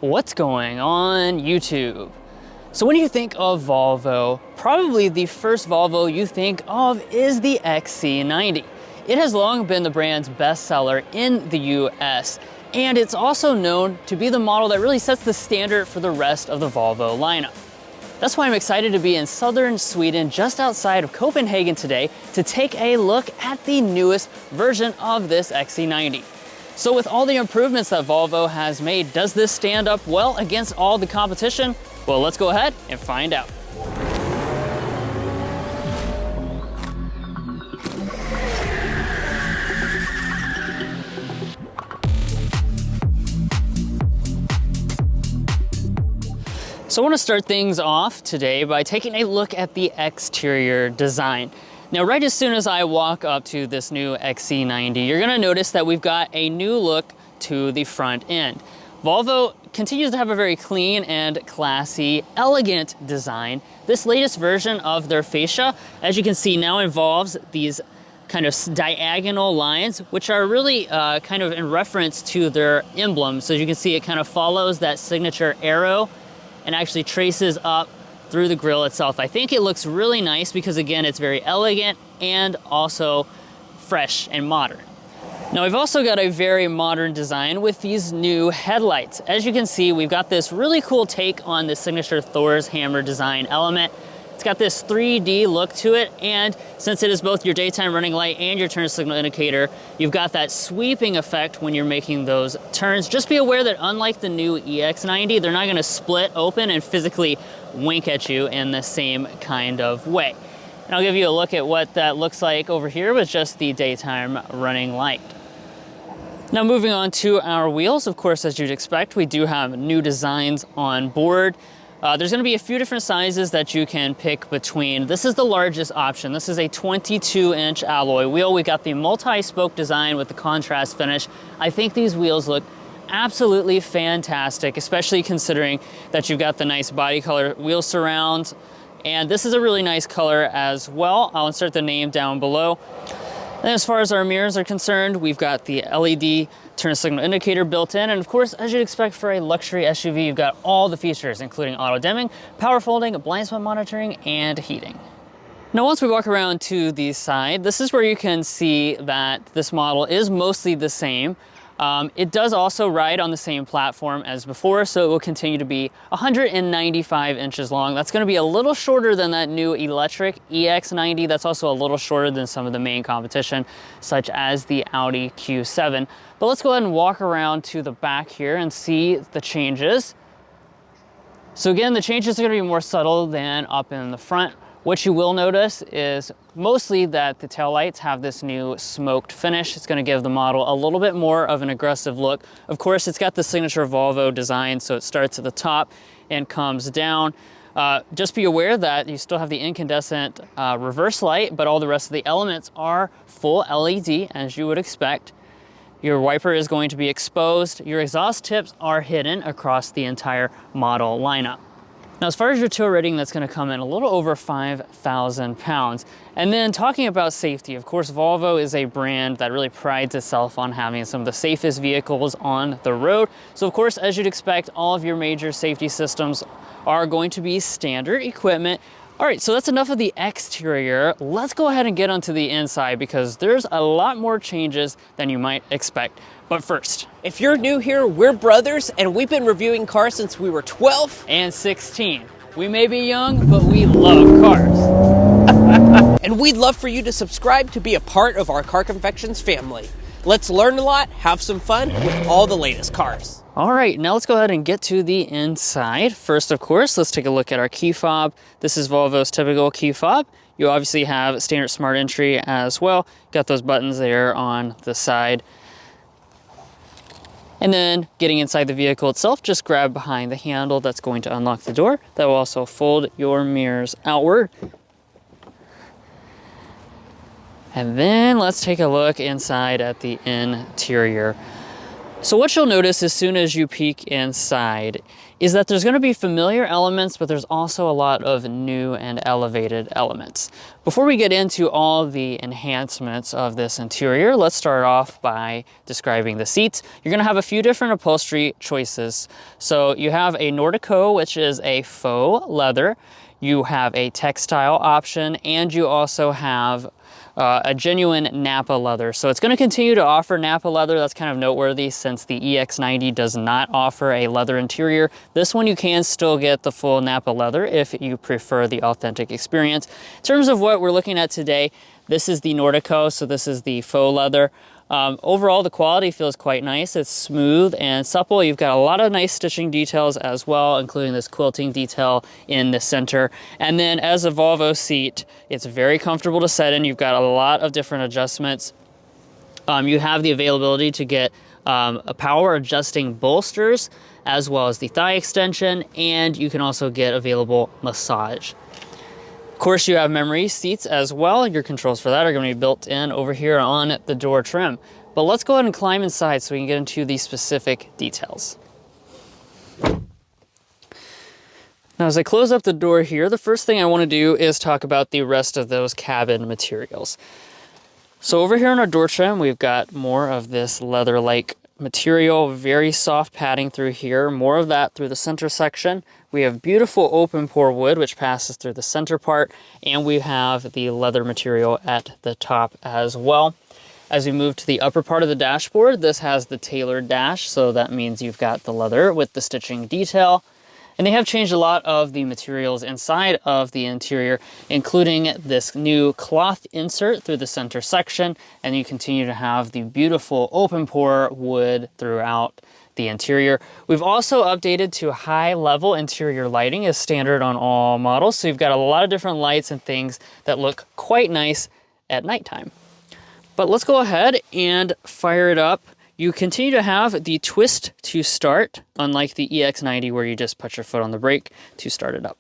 What's going on YouTube? So when you think of Volvo, probably the first Volvo you think of is the XC90. It has long been the brand's bestseller in the US, and it's also known to be the model that really sets the standard for the rest of the Volvo lineup. That's why I'm excited to be in southern Sweden, just outside of Copenhagen today, to take a look at the newest version of this XC90. So with all the improvements that Volvo has made, does this stand up well against all the competition? Well, let's go ahead and find out. So I want to start things off today by taking a look at the exterior design. Now, right as soon as I walk up to this new XC90, you're gonna notice that we've got a new look to the front end. Volvo continues to have a very clean and classy, elegant design. This latest version of their fascia, as you can see, now involves these kind of diagonal lines, which are really kind of in reference to their emblem. So as you can see, it kind of follows that signature arrow and actually traces up through the grille itself. I think it looks really nice because, again, it's very elegant and also fresh and modern. Now, we've also got a very modern design with these new headlights. As you can see, we've got this really cool take on the signature Thor's hammer design element. It's got this 3D look to it, and since it is both your daytime running light and your turn signal indicator, you've got that sweeping effect when you're making those turns. Just be aware that unlike the new EX90, they're not gonna split open and physically wink at you in the same kind of way. And I'll give you a look at what that looks like over here with just the daytime running light. Now, moving on to our wheels, of course, as you'd expect, we do have new designs on board. There's gonna be a few different sizes that you can pick between. This is the largest option. This is a 22-inch alloy wheel. We got the multi-spoke design with the contrast finish. I think these wheels look absolutely fantastic, especially considering that you've got the nice body color wheel surrounds. And this is a really nice color as well. I'll insert the name down below. And as far as our mirrors are concerned, we've got the LED turn signal indicator built in. And of course, as you'd expect for a luxury SUV, you've got all the features, including auto dimming, power folding, blind spot monitoring, and heating. Now, once we walk around to the side, this is where you can see that this model is mostly the same. It does also ride on the same platform as before, so it will continue to be 195 inches long. That's gonna be a little shorter than that new electric EX90. That's also a little shorter than some of the main competition, such as the Audi Q7. But let's go ahead and walk around to the back here and see the changes. So again, the changes are gonna be more subtle than up in the front. What you will notice is mostly that the taillights have this new smoked finish. It's gonna give the model a little bit more of an aggressive look. Of course, it's got the signature Volvo design, so it starts at the top and comes down. Just be aware that you still have the incandescent reverse light, but all the rest of the elements are full LED, as you would expect. Your wiper is going to be exposed. Your exhaust tips are hidden across the entire model lineup. Now, as far as your tow rating, that's gonna come in a little over 5,000 pounds. And then talking about safety, of course, Volvo is a brand that really prides itself on having some of the safest vehicles on the road. So of course, as you'd expect, all of your major safety systems are going to be standard equipment. All right, so that's enough of the exterior. Let's go ahead and get onto the inside because there's a lot more changes than you might expect. But first, if you're new here, we're brothers and we've been reviewing cars since we were 12 and 16. We may be young, but we love cars. And we'd love for you to subscribe to be a part of our Car Confections family. Let's learn a lot, have some fun with all the latest cars. All right, now let's go ahead and get to the inside. First, of course, let's take a look at our key fob. This is Volvo's typical key fob. You obviously have standard smart entry as well. Got those buttons there on the side. And then getting inside the vehicle itself, just grab behind the handle. That's going to unlock the door. That will also fold your mirrors outward. And then let's take a look inside at the interior. So what you'll notice as soon as you peek inside is that there's going to be familiar elements, but there's also a lot of new and elevated elements. Before we get into all the enhancements of this interior, let's start off by describing the seats. You're going to have a few different upholstery choices. So you have a Nordico, which is a faux leather. You have a textile option, and you also have a genuine Napa leather. So it's going to continue to offer Napa leather. That's kind of noteworthy since the EX90 does not offer a leather interior. This one you can still get the full Napa leather if you prefer the authentic experience. In terms of what we're looking at today, this is the Nordico, so this is the faux leather. Overall, the quality feels quite nice. It's smooth and supple. You've got a lot of nice stitching details as well, including this quilting detail in the center. And then as a Volvo seat, it's very comfortable to set in. You've got a lot of different adjustments. You have the availability to get a power adjusting bolsters, as well as the thigh extension, and you can also get available massage. Of course, you have memory seats as well. Your controls for that are going to be built in over here on the door trim. But let's go ahead and climb inside so we can get into the specific details. Now, as I close up the door here, the first thing I want to do is talk about the rest of those cabin materials. So over here on our door trim, we've got more of this leather-like material, very soft padding through here, more of that through the center section. We have beautiful open pore wood, which passes through the center part, and we have the leather material at the top as well. As we move to the upper part of the dashboard, this has the tailored dash, so that means you've got the leather with the stitching detail. And they have changed a lot of the materials inside of the interior, including this new cloth insert through the center section, and you continue to have the beautiful open pore wood throughout the interior. We've also updated to high level interior lighting as standard on all models, so you've got a lot of different lights and things that look quite nice at nighttime. But let's go ahead and fire it up. You continue to have the twist to start, unlike the EX90 where you just put your foot on the brake to start it up.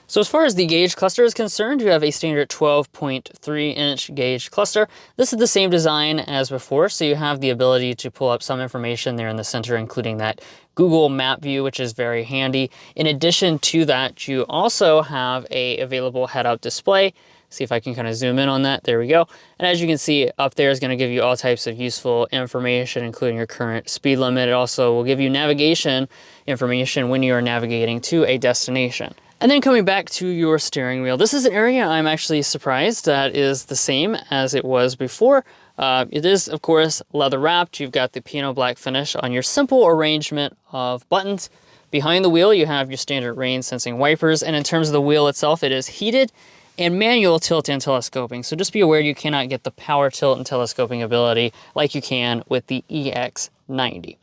So as far as the gauge cluster is concerned, you have a standard 12.3-inch gauge cluster. This is the same design as before, so you have the ability to pull up some information there in the center, including that Google map view, which is very handy. In addition to that, you also have a available head-up display. See if I can kind of zoom in on that. There we go. And as you can see, up there is going to give you all types of useful information, including your current speed limit. It also will give you navigation information when you are navigating to a destination. And then coming back to your steering wheel, this is an area I'm actually surprised that is the same as it was before. It is, of course, leather wrapped. You've got the piano black finish on your simple arrangement of buttons. Behind the wheel, you have your standard rain sensing wipers. And in terms of the wheel itself, it is heated and manual tilt and telescoping. So just be aware you cannot get the power tilt and telescoping ability like you can with the EX90.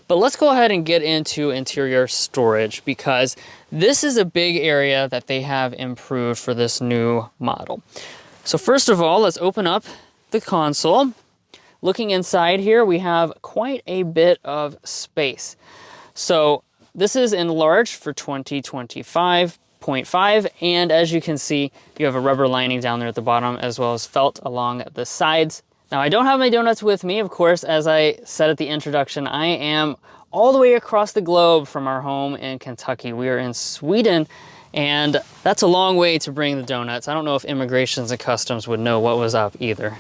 But let's go ahead and get into interior storage, because this is a big area that they have improved for this new model. So first of all, let's open up the console. Looking inside here, we have quite a bit of space. So this is enlarged for 2025.5, and as you can see, you have a rubber lining down there at the bottom, as well as felt along the sides. Now, I don't have my donuts with me, of course. As I said at the introduction, I am all the way across the globe from our home in Kentucky. We are in Sweden, and that's a long way to bring the donuts. I don't know if Immigrations and Customs would know what was up either.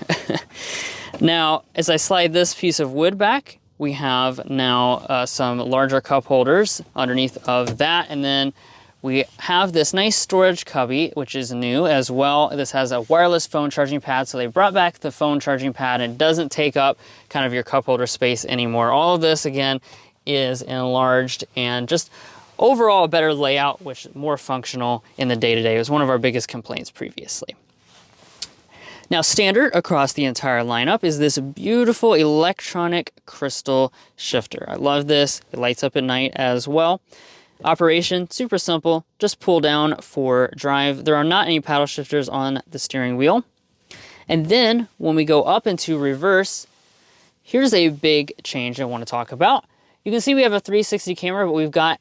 Now, as I slide this piece of wood back, we have now some larger cup holders underneath of that, and then we have this nice storage cubby, which is new as well. This has a wireless phone charging pad, so they brought back the phone charging pad, and it doesn't take up kind of your cup holder space anymore. All of this, again, is enlarged and just overall a better layout, which is more functional in the day-to-day. It was one of our biggest complaints previously. Now, standard across the entire lineup is this beautiful electronic crystal shifter. I love this. It lights up at night as well. Operation, super simple, just pull down for drive. There are not any paddle shifters on the steering wheel. And then when we go up into reverse, here's a big change I want to talk about. You can see we have a 360 camera, but we've got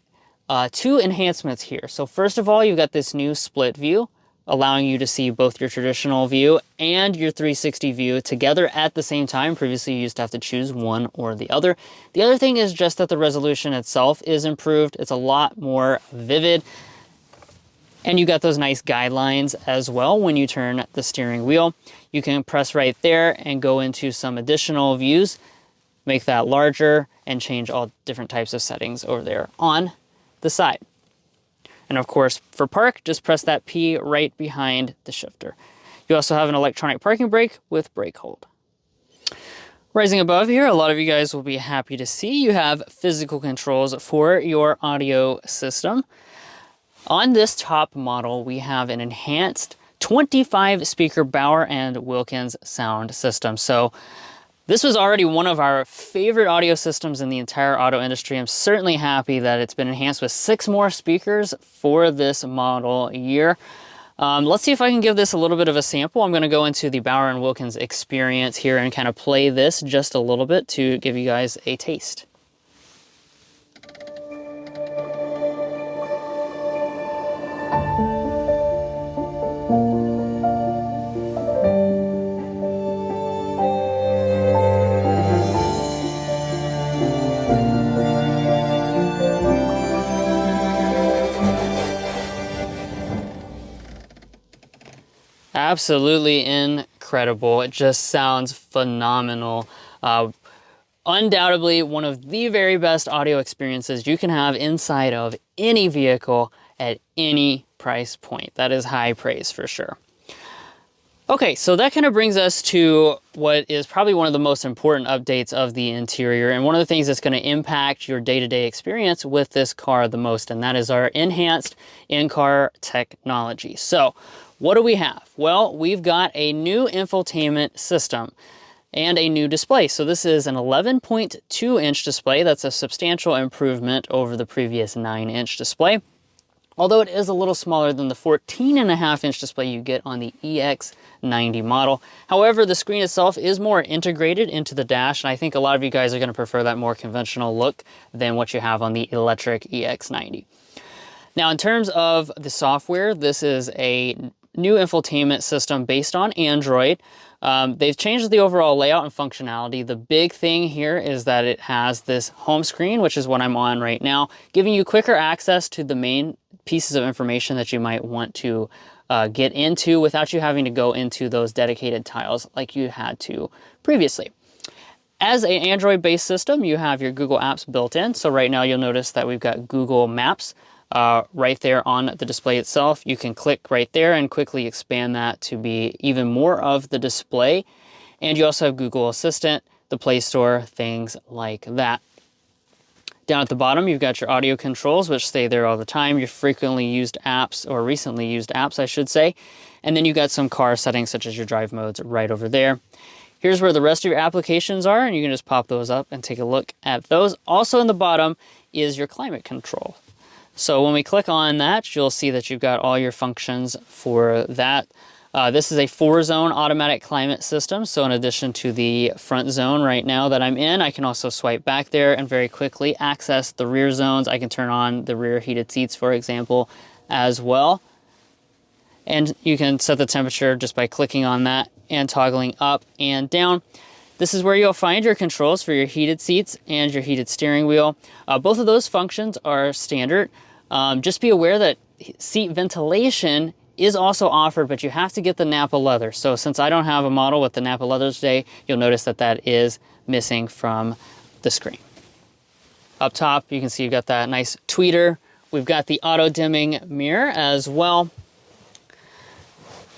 two enhancements here. So first of all, you've got this new split view allowing you to see both your traditional view and your 360 view together at the same time. Previously, you used to have to choose one or the other. The other thing is just that the resolution itself is improved. It's a lot more vivid. And you got those nice guidelines as well when you turn the steering wheel. You can press right there and go into some additional views, make that larger, and change all different types of settings over there on the side. And of course, for park, just press that P right behind the shifter. You also have an electronic parking brake with brake hold. Rising above here, a lot of you guys will be happy to see you have physical controls for your audio system. On this top model, we have an enhanced 25 speaker Bauer and Wilkins sound system. So this was already one of our favorite audio systems in the entire auto industry. I'm certainly happy that it's been enhanced with 6 more speakers for this model year. Let's see if I can give this a little bit of a sample. I'm going to go into the Bauer and Wilkins experience here and kind of play this just a little bit to give you guys a taste. Absolutely incredible. It just sounds phenomenal. Undoubtedly one of the very best audio experiences you can have inside of any vehicle at any price point. That is high praise for sure. Okay, so that kind of brings us to what is probably one of the most important updates of the interior, and one of the things that's going to impact your day-to-day experience with this car the most, and that is our enhanced in-car technology. So what do we have? Well, we've got a new infotainment system and a new display. So this is an 11.2-inch display. That's a substantial improvement over the previous 9-inch display, although it is a little smaller than the 14.5-inch display you get on the EX90 model. However, the screen itself is more integrated into the dash, and I think a lot of you guys are going to prefer that more conventional look than what you have on the electric EX90. Now, in terms of the software, this is a new infotainment system based on Android. They've changed the overall layout and functionality. The big thing here is that it has this home screen, which is what I'm on right now, giving you quicker access to the main pieces of information that you might want to get into without you having to go into those dedicated tiles like you had to previously. As an Android-based system, you have your Google Apps built in. So right now you'll notice that we've got Google Maps right there on the display itself. You can click right there and quickly expand that to be even more of the display. And you also have Google Assistant, the Play Store, things like that. Down at the bottom, you've got your audio controls, which stay there all the time, your frequently used apps, or recently used apps, I should say. And then you've got some car settings, such as your drive modes, right over there. Here's where the rest of your applications are, and you can just pop those up and take a look at those. Also in the bottom is your climate control. So when we click on that, you'll see that you've got all your functions for that. This is a 4-zone automatic climate system. So in addition to the front zone right now that I'm in, I can also swipe back there and very quickly access the rear zones. I can turn on the rear heated seats, for example, as well. And you can set the temperature just by clicking on that and toggling up and down. This is where you'll find your controls for your heated seats and your heated steering wheel. Both of those functions are standard. Just be aware that seat ventilation is also offered, but you have to get the Nappa leather. So since I don't have a model with the Nappa leather today, you'll notice that that is missing from the screen. Up top, you can see you've got that nice tweeter. We've got the auto dimming mirror as well.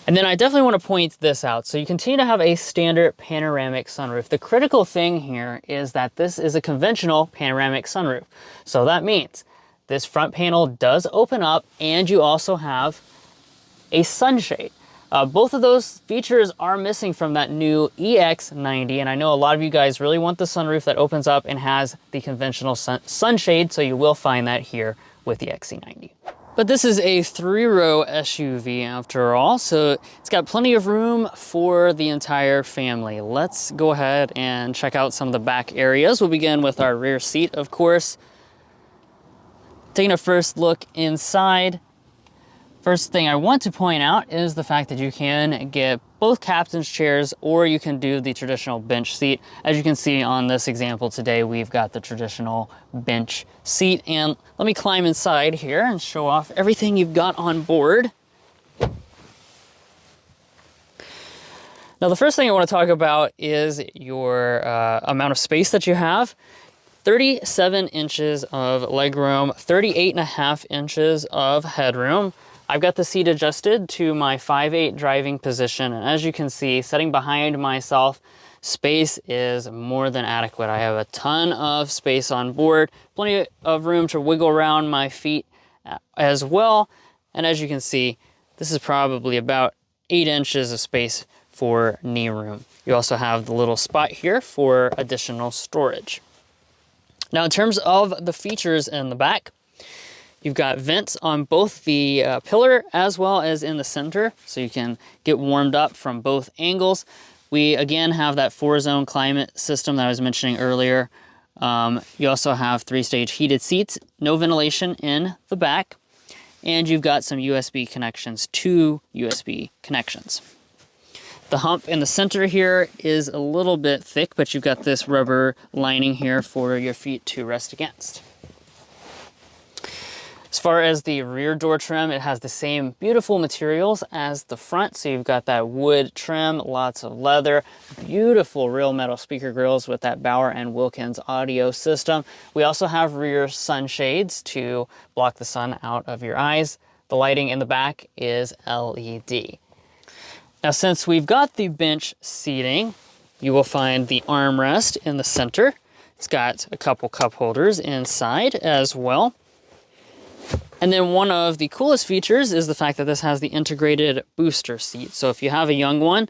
And then I definitely want to point this out. So you continue to have a standard panoramic sunroof. The critical thing here is that this is a conventional panoramic sunroof. So that means this front panel does open up, and you also have a sunshade. Both of those features are missing from that new EX90, and I know a lot of you guys really want the sunroof that opens up and has the conventional sunshade, so you will find that here with the XC90. But this is a 3-row SUV after all, so it's got plenty of room for the entire family. Let's go ahead and check out some of the back areas. We'll begin with our rear seat, of course. Taking a first look inside, First thing I want to point out is the fact that you can get both captain's chairs, or you can do the traditional bench seat. As you can see on this example today, we've got the traditional bench seat. And let me climb inside here and show off everything you've got on board. Now, the first thing I want to talk about is your amount of space that you have. 37 inches of legroom, 38.5 inches of headroom. I've got the seat adjusted to my 5'8" driving position, and as you can see, sitting behind myself, space is more than adequate. I have a ton of space on board, plenty of room to wiggle around my feet as well. And as you can see, this is probably about 8 inches of space for knee room. You also have the little spot here for additional storage. Now, in terms of the features in the back, you've got vents on both the pillar as well as in the center, so you can get warmed up from both angles. We, again, have that 4-zone climate system that I was mentioning earlier. You also have 3-stage heated seats, no ventilation in the back, and you've got some USB connections, 2 USB connections. The hump in the center here is a little bit thick, but you've got this rubber lining here for your feet to rest against. As far as the rear door trim, it has the same beautiful materials as the front. So you've got that wood trim, lots of leather, beautiful real metal speaker grills with that Bauer and Wilkins audio system. We also have rear sunshades to block the sun out of your eyes. The lighting in the back is LED. Now, since we've got the bench seating, you will find the armrest in the center. It's got a couple cup holders inside as well. And then one of the coolest features is the fact that this has the integrated booster seat. So if you have a young one,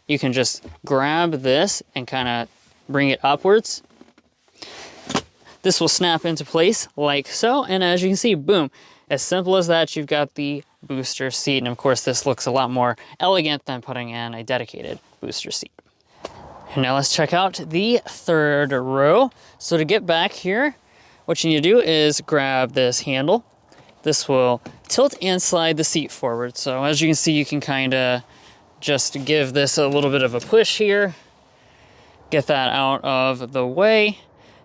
you can just grab this and kind of bring it upwards. This will snap into place like so. And as you can see, boom, as simple as that, you've got the booster seat. And of course, this looks a lot more elegant than putting in a dedicated booster seat. And now let's check out the third row. So to get back here, what you need to do is grab this handle. This will tilt and slide the seat forward. So as you can see, you can kind of just give this a little bit of a push here, get that out of the way,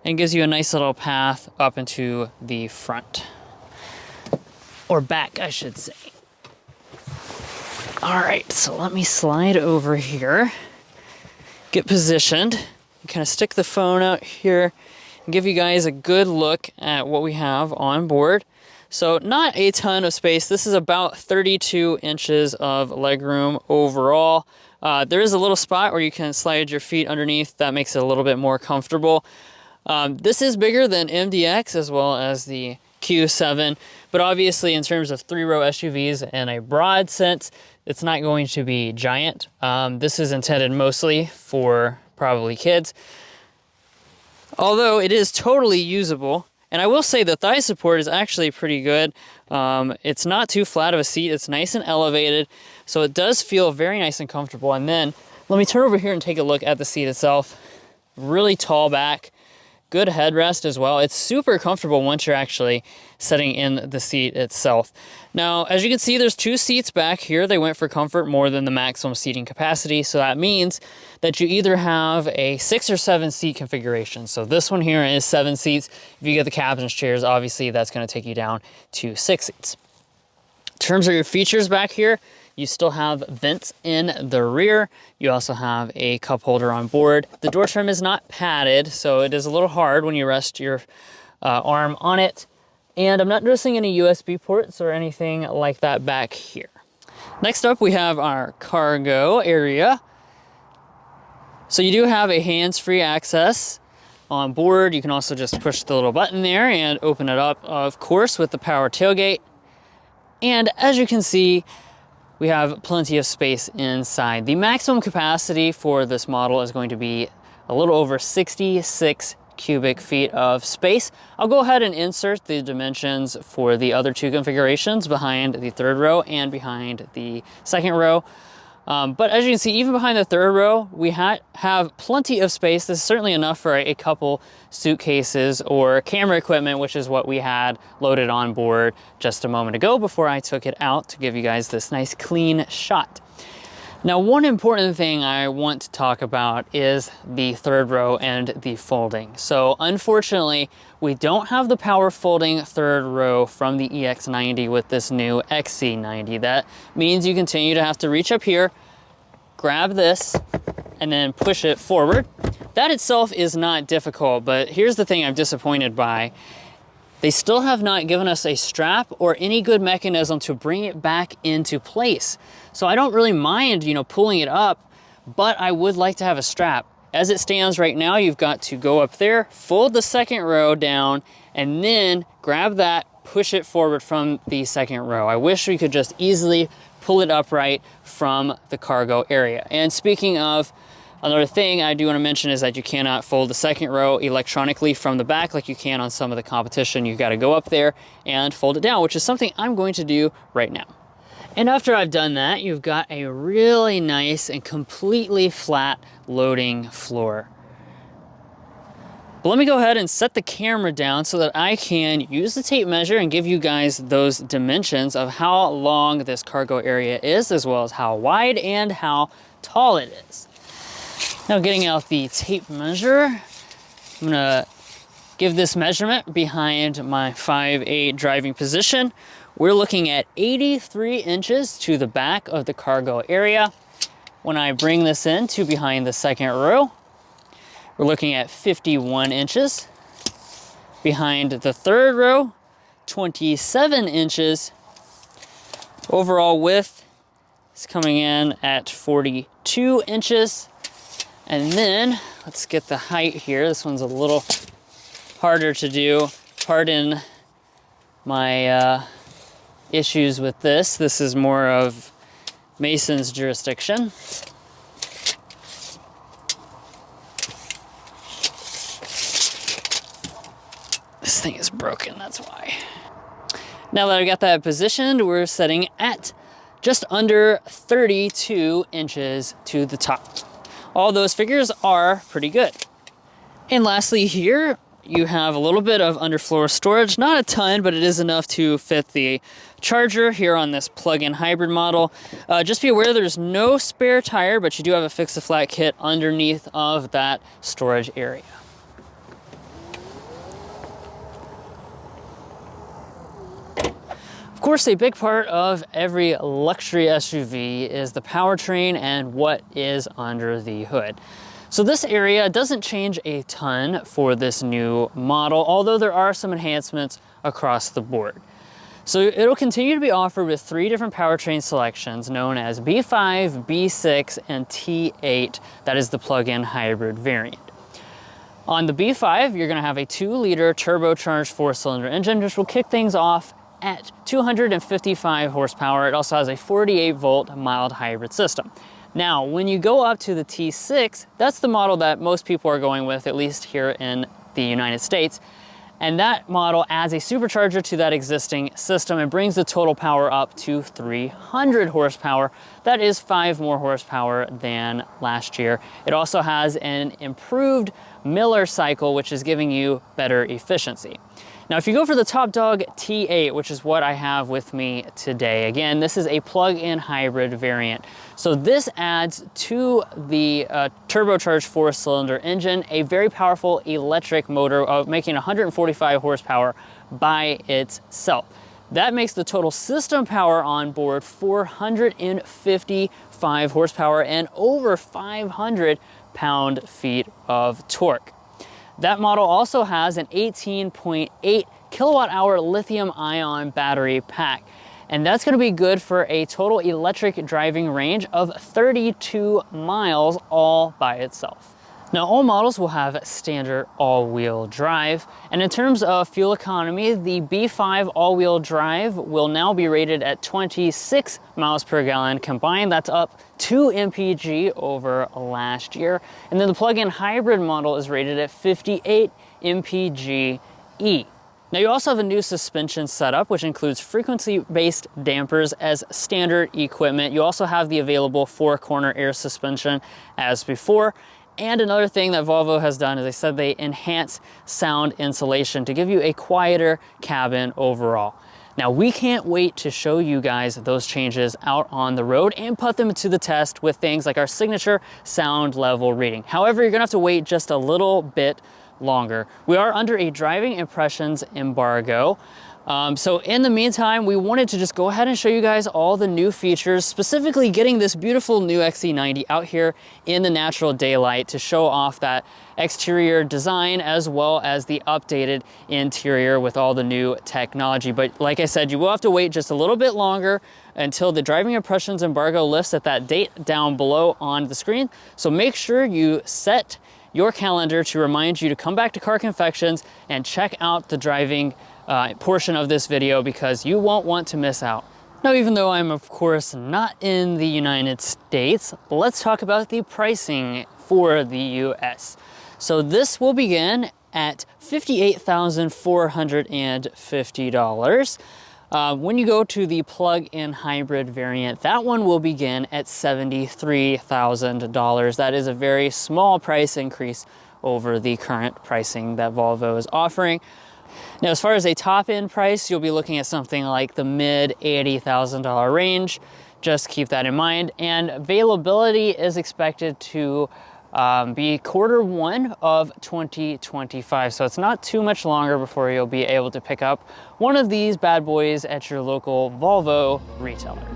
and gives you a nice little path up into the front. Or back, I should say. All right, so let me slide over here, get positioned, and kind of stick the phone out here and give you guys a good look at what we have on board. So not a ton of space. This is about 32 inches of legroom overall. There is a little spot where you can slide your feet underneath. That makes it a little bit more comfortable. This is bigger than MDX as well as the Q7, but obviously in terms of 3-row SUVs in a broad sense, it's not going to be giant. This is intended mostly for probably kids, although it is totally usable. And I will say the thigh support is actually pretty good. It's not too flat of a seat. It's nice and elevated, so it does feel very nice and comfortable. And then let me turn over here and take a look at the seat itself. Really tall back, good headrest as well. It's super comfortable once you're actually sitting in the seat itself. Now, as you can see, there's 2 seats back here. They went for comfort more than the maximum seating capacity. So that means that you either have a 6 or 7 seat configuration. So this one here is 7 seats. If you get the captain's chairs, obviously that's going to take you down to 6 seats. In terms of your features back here, you still have vents in the rear. You also have a cup holder on board. The door trim is not padded, so it is a little hard when you rest your arm on it. And I'm not noticing any USB ports or anything like that back here. Next up, we have our cargo area. So you do have a hands-free access on board. You can also just push the little button there and open it up, of course, with the power tailgate. And as you can see, we have plenty of space inside. The maximum capacity for this model is going to be a little over 66 cubic feet of space. I'll go ahead and insert the dimensions for the other 2 configurations behind the 3rd row and behind the 2nd row. But as you can see, even behind the third row, we have plenty of space. This is certainly enough for a couple suitcases or camera equipment, which is what we had loaded on board just a moment ago before I took it out to give you guys this nice clean shot. Now, one important thing I want to talk about is the third row and the folding. So unfortunately, we don't have the power folding third row from the EX90 with this new XC90. That means you continue to have to reach up here, grab this, and then push it forward. That itself is not difficult, but here's the thing I'm disappointed by. They still have not given us a strap or any good mechanism to bring it back into place. So I don't really mind, pulling it up, but I would like to have a strap. As it stands right now, you've got to go up there, fold the second row down, and then grab that, push it forward from the second row. I wish we could just easily pull it upright from the cargo area. And speaking of, another thing I do want to mention is that you cannot fold the second row electronically from the back like you can on some of the competition. You've got to go up there and fold it down, which is something I'm going to do right now. And after I've done that, you've got a really nice and completely flat loading floor. But let me go ahead and set the camera down so that I can use the tape measure and give you guys those dimensions of how long this cargo area is, as well as how wide and how tall it is. Now, getting out the tape measure, I'm gonna give this measurement behind my 5'8" driving position. We're looking at 83 inches to the back of the cargo area. When I bring this in to behind the second row, we're looking at 51 inches. Behind the third row, 27 inches. Overall width is coming in at 42 inches. And then let's get the height here. This one's a little harder to do. Pardon my issues with this. This is more of Mason's jurisdiction. This thing is broken, that's why. Now that I've got that positioned, we're setting at just under 32 inches to the top. All those figures are pretty good. And lastly here, you have a little bit of underfloor storage, not a ton, but it is enough to fit the charger here on this plug-in hybrid model. Just be aware there's no spare tire, but you do have a fix-a-flat kit underneath of that storage area. Of course, a big part of every luxury SUV is the powertrain and what is under the hood. So this area doesn't change a ton for this new model, although there are some enhancements across the board. So it'll continue to be offered with 3 different powertrain selections known as B5, B6, and T8. That is the plug-in hybrid variant. On the B5, you're gonna have a 2-liter turbocharged 4-cylinder engine, which will kick things off at 255 horsepower. It also has a 48-volt mild hybrid system. Now, when you go up to the T6, that's the model that most people are going with, at least here in the United States. And that model adds a supercharger to that existing system and brings the total power up to 300 horsepower. That is 5 more horsepower than last year. It also has an improved Miller cycle, which is giving you better efficiency. Now, if you go for the top dog T8, which is what I have with me today, again, this is a plug-in hybrid variant. So this adds to the turbocharged 4-cylinder engine a very powerful electric motor of making 145 horsepower by itself. That makes the total system power on board 455 horsepower and over 500 pound-feet of torque. That model also has an 18.8 kilowatt-hour lithium-ion battery pack, and that's going to be good for a total electric driving range of 32 miles all by itself. Now, all models will have standard all-wheel drive, and in terms of fuel economy, the B5 all-wheel drive will now be rated at 26 miles per gallon combined. That's up 2 mpg over last year. And then the plug-in hybrid model is rated at 58 mpg-E. Now you also have a new suspension setup, which includes frequency-based dampers as standard equipment. You also have the available 4-corner air suspension as before. And another thing that Volvo has done is they said they enhance sound insulation to give you a quieter cabin overall. Now we can't wait to show you guys those changes out on the road and put them to the test with things like our signature sound level reading. However, you're gonna have to wait just a little bit longer. We are under a driving impressions embargo. So in the meantime, we wanted to just go ahead and show you guys all the new features, specifically getting this beautiful new XC90 out here in the natural daylight to show off that exterior design as well as the updated interior with all the new technology. But like I said, you will have to wait just a little bit longer until the driving impressions embargo lifts at that date down below on the screen. So make sure you set your calendar to remind you to come back to Car Confections and check out the driving portion of this video, because you won't want to miss out. Now, even though I'm of course not in the United States, let's talk about the pricing for the US. So this will begin at $58,450. When you go to the plug-in hybrid variant, that one will begin at $73,000. That is a very small price increase over the current pricing that Volvo is offering. Now, as far as a top-end price, you'll be looking at something like the mid $80,000 range. Just keep that in mind. And availability is expected to be Q1 of 2025. So it's not too much longer before you'll be able to pick up one of these bad boys at your local Volvo retailer.